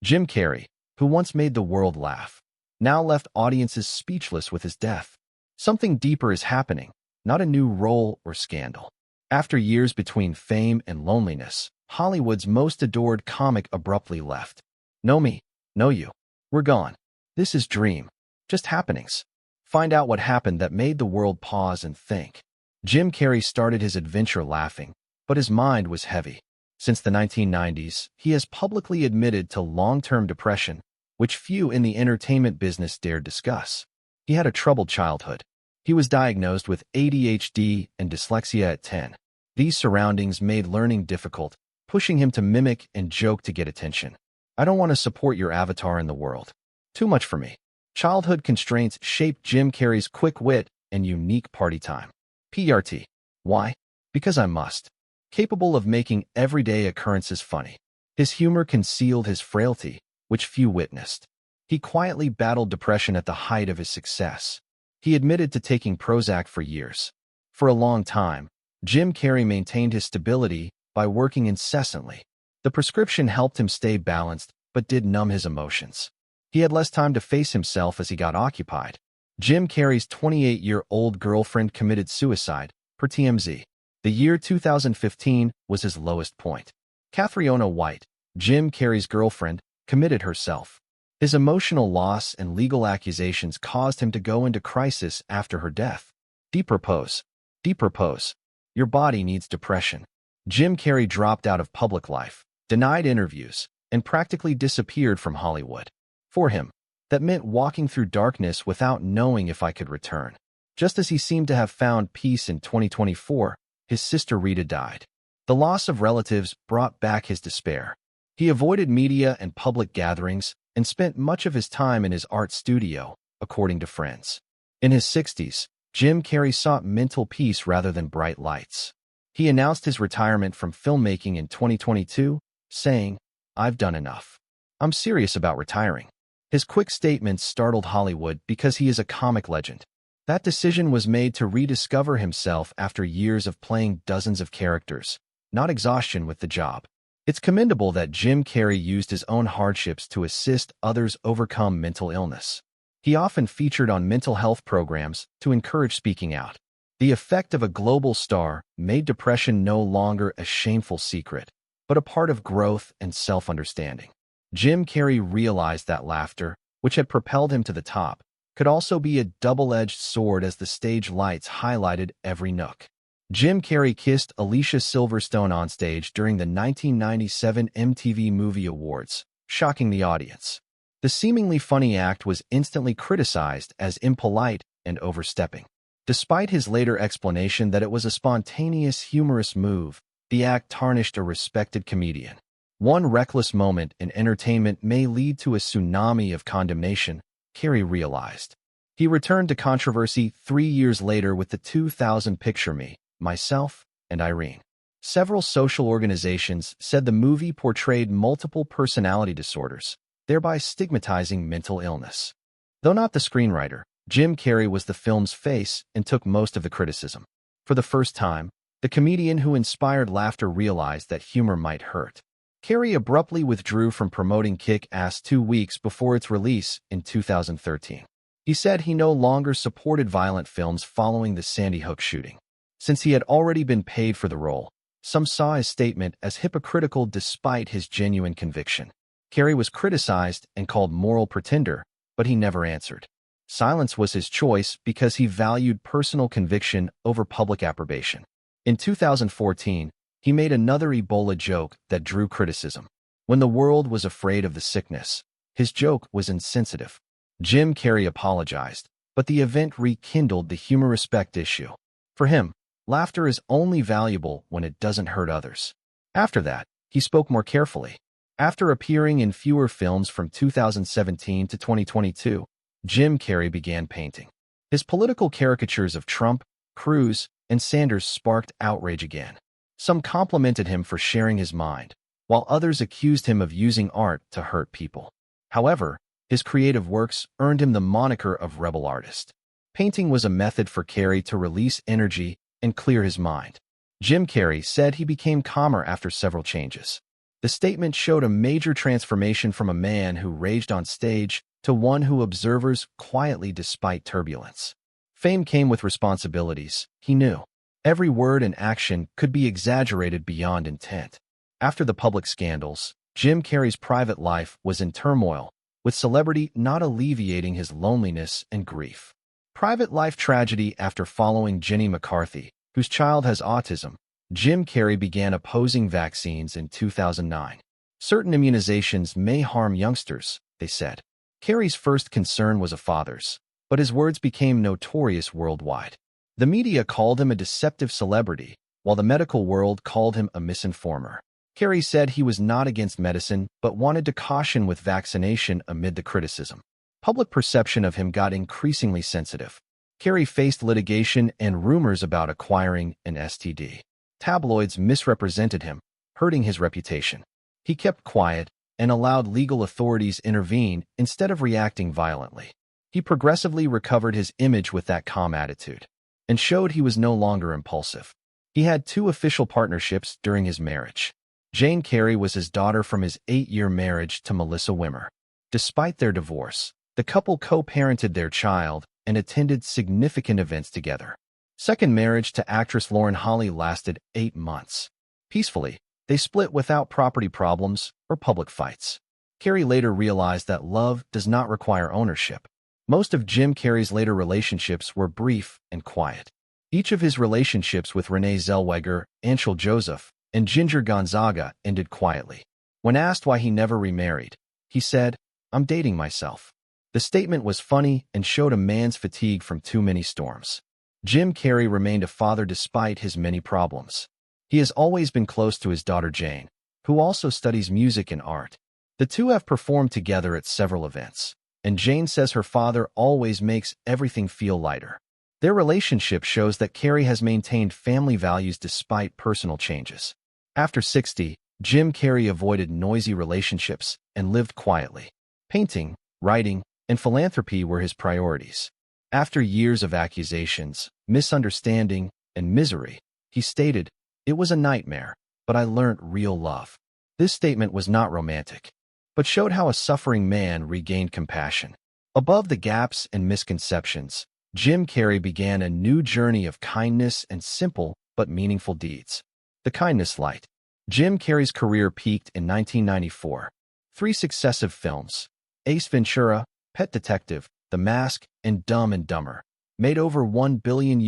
Jim Carrey, who once made the world laugh, now left audiences speechless with his death. Something deeper is happening, not a new role or scandal. After years between fame and loneliness, Hollywood's most adored comic abruptly left. Know me, know you. We're gone. This is dream. Just happenings. Find out what happened that made the world pause and think. Jim Carrey started his adventure laughing, but his mind was heavy. Since the 1990s, he has publicly admitted to long-term depression, which few in the entertainment business dared discuss. He had a troubled childhood. He was diagnosed with ADHD and dyslexia at 10. These surroundings made learning difficult, pushing him to mimic and joke to get attention. I don't want to support your avatar in the world. Too much for me. Childhood constraints shaped Jim Carrey's quick wit and unique party time. PRT. Why? Because I must. Capable of making everyday occurrences funny. His humor concealed his frailty, which few witnessed. He quietly battled depression at the height of his success. He admitted to taking Prozac for years. For a long time, Jim Carrey maintained his stability by working incessantly. The prescription helped him stay balanced, but did numb his emotions. He had less time to face himself as he got occupied. Jim Carrey's 28-year-old girlfriend committed suicide, per TMZ. The year 2015 was his lowest point. Catriona White, Jim Carrey's girlfriend, committed herself. His emotional loss and legal accusations caused him to go into crisis after her death. Deep repose. Deep repose. Your body needs depression. Jim Carrey dropped out of public life, denied interviews, and practically disappeared from Hollywood. For him, that meant walking through darkness without knowing if I could return. Just as he seemed to have found peace in 2024, his sister Rita died. The loss of relatives brought back his despair. He avoided media and public gatherings and spent much of his time in his art studio, according to friends. In his 60s, Jim Carrey sought mental peace rather than bright lights. He announced his retirement from filmmaking in 2022, saying, "I've done enough. I'm serious about retiring." His quick statements startled Hollywood because he is a comic legend. That decision was made to rediscover himself after years of playing dozens of characters, not exhaustion with the job. It's commendable that Jim Carrey used his own hardships to assist others overcome mental illness. He often featured on mental health programs to encourage speaking out. The effect of a global star made depression no longer a shameful secret, but a part of growth and self-understanding. Jim Carrey realized that laughter, which had propelled him to the top, could also be a double-edged sword as the stage lights highlighted every nook. Jim Carrey kissed Alicia Silverstone on stage during the 1997 MTV Movie Awards, shocking the audience. The seemingly funny act was instantly criticized as impolite and overstepping. Despite his later explanation that it was a spontaneous, humorous move, the act tarnished a respected comedian. One reckless moment in entertainment may lead to a tsunami of condemnation, Carrey realized. He returned to controversy 3 years later with the 2000 picture Me, Myself, and Irene. Several social organizations said the movie portrayed multiple personality disorders, thereby stigmatizing mental illness. Though not the screenwriter, Jim Carrey was the film's face and took most of the criticism. For the first time, the comedian who inspired laughter realized that humor might hurt. Carrey abruptly withdrew from promoting Kick-Ass 2 weeks before its release in 2013. He said he no longer supported violent films following the Sandy Hook shooting. Since he had already been paid for the role, some saw his statement as hypocritical despite his genuine conviction. Carrey was criticized and called moral pretender, but he never answered. Silence was his choice because he valued personal conviction over public approbation. In 2014, he made another Ebola joke that drew criticism. When the world was afraid of the sickness, his joke was insensitive. Jim Carrey apologized, but the event rekindled the humor-respect issue. For him, laughter is only valuable when it doesn't hurt others. After that, he spoke more carefully. After appearing in fewer films from 2017 to 2022, Jim Carrey began painting. His political caricatures of Trump, Cruz, and Sanders sparked outrage again. Some complimented him for sharing his mind, while others accused him of using art to hurt people. However, his creative works earned him the moniker of rebel artist. Painting was a method for Carrey to release energy and clear his mind. Jim Carrey said he became calmer after several changes. The statement showed a major transformation from a man who raged on stage to one who observers quietly despite turbulence. Fame came with responsibilities, he knew. Every word and action could be exaggerated beyond intent. After the public scandals, Jim Carrey's private life was in turmoil, with celebrity not alleviating his loneliness and grief. Private life tragedy. After following Jenny McCarthy, whose child has autism, Jim Carrey began opposing vaccines in 2009. Certain immunizations may harm youngsters, they said. Carrey's first concern was a father's, but his words became notorious worldwide. The media called him a deceptive celebrity, while the medical world called him a misinformer. Carrey said he was not against medicine, but wanted to caution with vaccination amid the criticism. Public perception of him got increasingly sensitive. Carrey faced litigation and rumors about acquiring an STD. Tabloids misrepresented him, hurting his reputation. He kept quiet and allowed legal authorities intervene instead of reacting violently. He progressively recovered his image with that calm attitude and showed he was no longer impulsive. He had 2 official partnerships during his marriage. Jane Carrey was his daughter from his 8-year marriage to Melissa Wimmer. Despite their divorce, the couple co-parented their child and attended significant events together. Second marriage to actress Lauren Holly lasted 8 months. Peacefully, they split without property problems or public fights. Carrey later realized that love does not require ownership. Most of Jim Carrey's later relationships were brief and quiet. Each of his relationships with Renee Zellweger, Anshel Joseph, and Ginger Gonzaga ended quietly. When asked why he never remarried, he said, "I'm dating myself." The statement was funny and showed a man's fatigue from too many storms. Jim Carrey remained a father despite his many problems. He has always been close to his daughter Jane, who also studies music and art. The two have performed together at several events, and Jane says her father always makes everything feel lighter. Their relationship shows that Carrey has maintained family values despite personal changes. After 60, Jim Carrey avoided noisy relationships and lived quietly. Painting, writing, and philanthropy were his priorities. After years of accusations, misunderstanding, and misery, he stated, "It was a nightmare, but I learned real love." This statement was not romantic, but showed how a suffering man regained compassion. Above the gaps and misconceptions, Jim Carrey began a new journey of kindness and simple but meaningful deeds. The kindness light. Jim Carrey's career peaked in 1994. 3 successive films, Ace Ventura, Pet Detective, The Mask, and Dumb and Dumber, made over $1 billion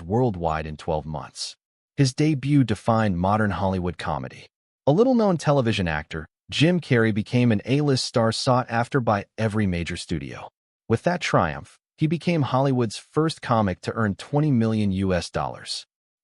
worldwide in 12 months. His debut defined modern Hollywood comedy. A little-known television actor, Jim Carrey became an A-list star sought after by every major studio. With that triumph, he became Hollywood's first comic to earn $20 million.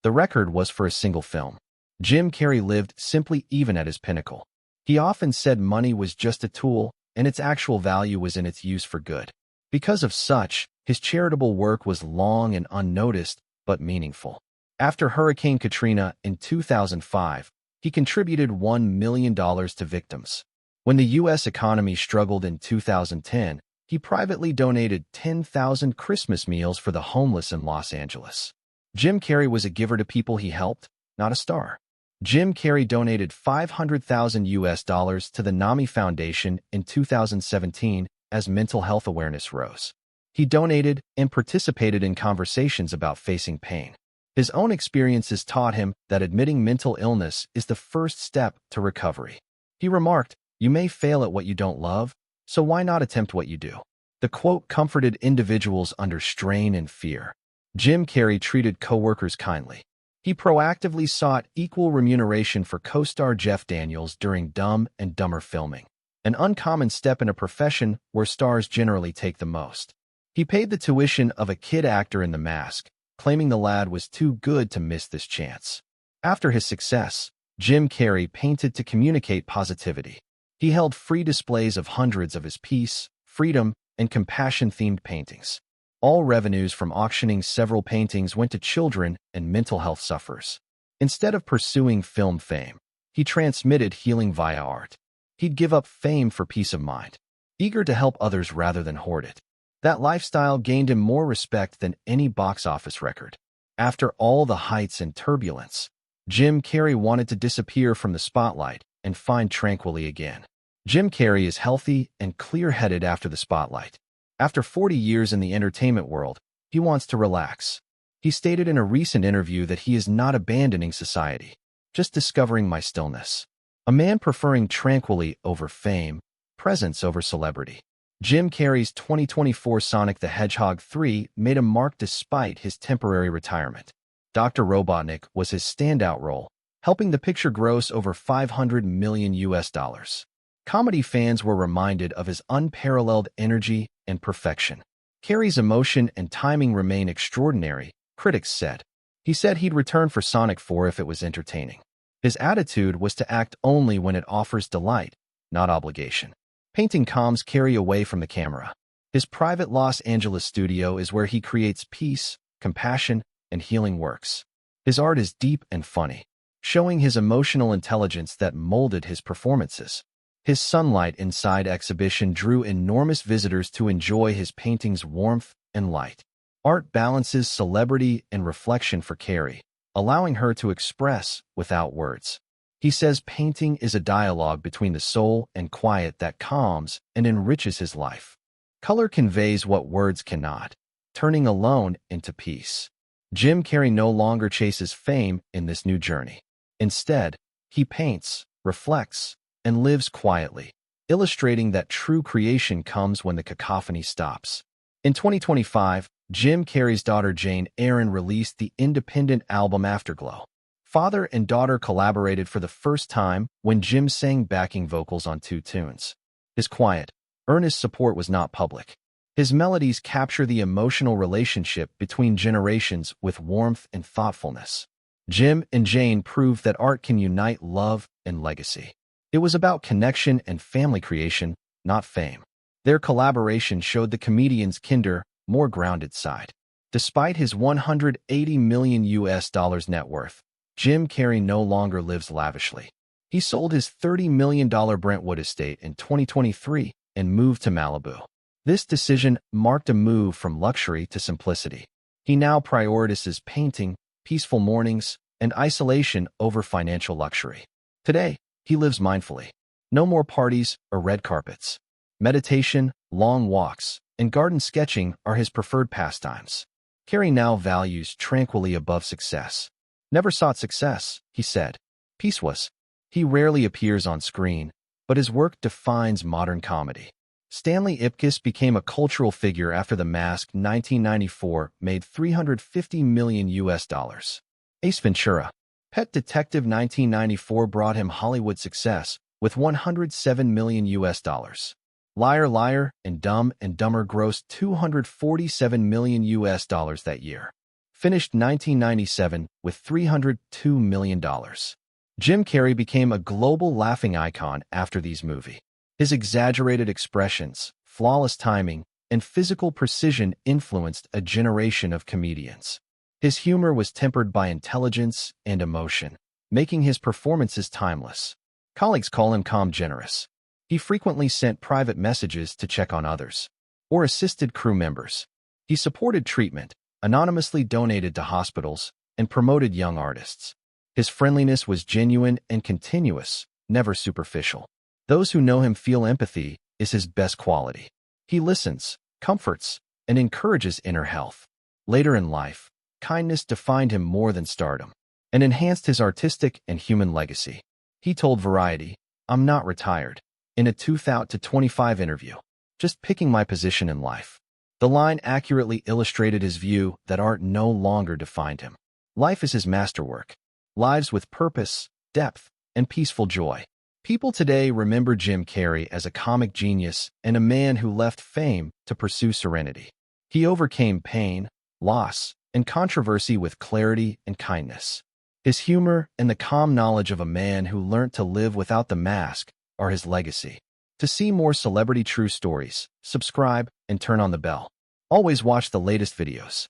The record was for a single film. Jim Carrey lived simply even at his pinnacle. He often said money was just a tool, and its actual value was in its use for good. Because of such, his charitable work was long and unnoticed, but meaningful. After Hurricane Katrina in 2005, he contributed $1 million to victims. When the U.S. economy struggled in 2010, he privately donated 10,000 Christmas meals for the homeless in Los Angeles. Jim Carrey was a giver to people he helped, not a star. Jim Carrey donated $500,000 to the NAMI Foundation in 2017 as mental health awareness rose. He donated and participated in conversations about facing pain. His own experiences taught him that admitting mental illness is the first step to recovery. He remarked, "You may fail at what you don't love, so why not attempt what you do?" The quote comforted individuals under strain and fear. Jim Carrey treated coworkers kindly. He proactively sought equal remuneration for co-star Jeff Daniels during Dumb and Dumber filming, an uncommon step in a profession where stars generally take the most. He paid the tuition of a kid actor in The Mask, claiming the lad was too good to miss this chance. After his success, Jim Carrey painted to communicate positivity. He held free displays of hundreds of his peace, freedom, and compassion-themed paintings. All revenues from auctioning several paintings went to children and mental health sufferers. Instead of pursuing film fame, he transmitted healing via art. He'd give up fame for peace of mind, eager to help others rather than hoard it. That lifestyle gained him more respect than any box office record. After all the heights and turbulence, Jim Carrey wanted to disappear from the spotlight and find tranquility again. Jim Carrey is healthy and clear-headed after the spotlight. After 40 years in the entertainment world, he wants to relax. He stated in a recent interview that he is not abandoning society, just discovering my stillness. A man preferring tranquility over fame, presence over celebrity. Jim Carrey's 2024 Sonic the Hedgehog 3 made a mark despite his temporary retirement. Dr. Robotnik was his standout role, helping the picture gross over $500 million. Comedy fans were reminded of his unparalleled energy and perfection. Carrey's emotion and timing remain extraordinary, critics said. He said he'd return for Sonic 4 if it was entertaining. His attitude was to act only when it offers delight, not obligation. Painting calms Carrey away from the camera. His private Los Angeles studio is where he creates peace, compassion, and healing works. His art is deep and funny, showing his emotional intelligence that molded his performances. His Sunlight Inside exhibition drew enormous visitors to enjoy his paintings' warmth and light. Art balances celebrity and reflection for Carrey, allowing her to express without words. He says painting is a dialogue between the soul and quiet that calms and enriches his life. Color conveys what words cannot, turning alone into peace. Jim Carrey no longer chases fame in this new journey. Instead, he paints, reflects, and lives quietly, illustrating that true creation comes when the cacophony stops. In 2025, Jim Carrey's daughter Jane Erin released the independent album Afterglow. Father and daughter collaborated for the first time when Jim sang backing vocals on 2 tunes. His quiet, earnest support was not public. His melodies capture the emotional relationship between generations with warmth and thoughtfulness. Jim and Jane proved that art can unite love and legacy. It was about connection and family creation, not fame. Their collaboration showed the comedian's kinder, more grounded side. Despite his $180 million net worth, Jim Carrey no longer lives lavishly. He sold his $30 million Brentwood estate in 2023 and moved to Malibu. This decision marked a move from luxury to simplicity. He now prioritizes painting, peaceful mornings, and isolation over financial luxury. Today, he lives mindfully. No more parties or red carpets. Meditation, long walks, and garden sketching are his preferred pastimes. Carrey now values tranquility above success. Never sought success, he said. Peace was. He rarely appears on screen, but his work defines modern comedy. Stanley Ipkiss became a cultural figure after The Mask 1994 made $350 million. Ace Ventura, Pet Detective 1994 brought him Hollywood success with $107 million. Liar Liar and Dumb and Dumber grossed $247 million that year. Finished 1997 with $302 million. Jim Carrey became a global laughing icon after these movies. His exaggerated expressions, flawless timing, and physical precision influenced a generation of comedians. His humor was tempered by intelligence and emotion, making his performances timeless. Colleagues call him calm generous. He frequently sent private messages to check on others, or assisted crew members. He supported treatment, anonymously donated to hospitals, and promoted young artists. His friendliness was genuine and continuous, never superficial. Those who know him feel empathy is his best quality. He listens, comforts, and encourages inner health. Later in life, kindness defined him more than stardom, and enhanced his artistic and human legacy. He told Variety, "I'm not retired," in a 2025 interview, "just picking my position in life." The line accurately illustrated his view that art no longer defined him. Life is his masterwork. Lives with purpose, depth, and peaceful joy. People today remember Jim Carrey as a comic genius and a man who left fame to pursue serenity. He overcame pain, loss, and controversy with clarity and kindness. His humor and the calm knowledge of a man who learned to live without the mask are his legacy. To see more celebrity true stories, subscribe and turn on the bell. Always watch the latest videos.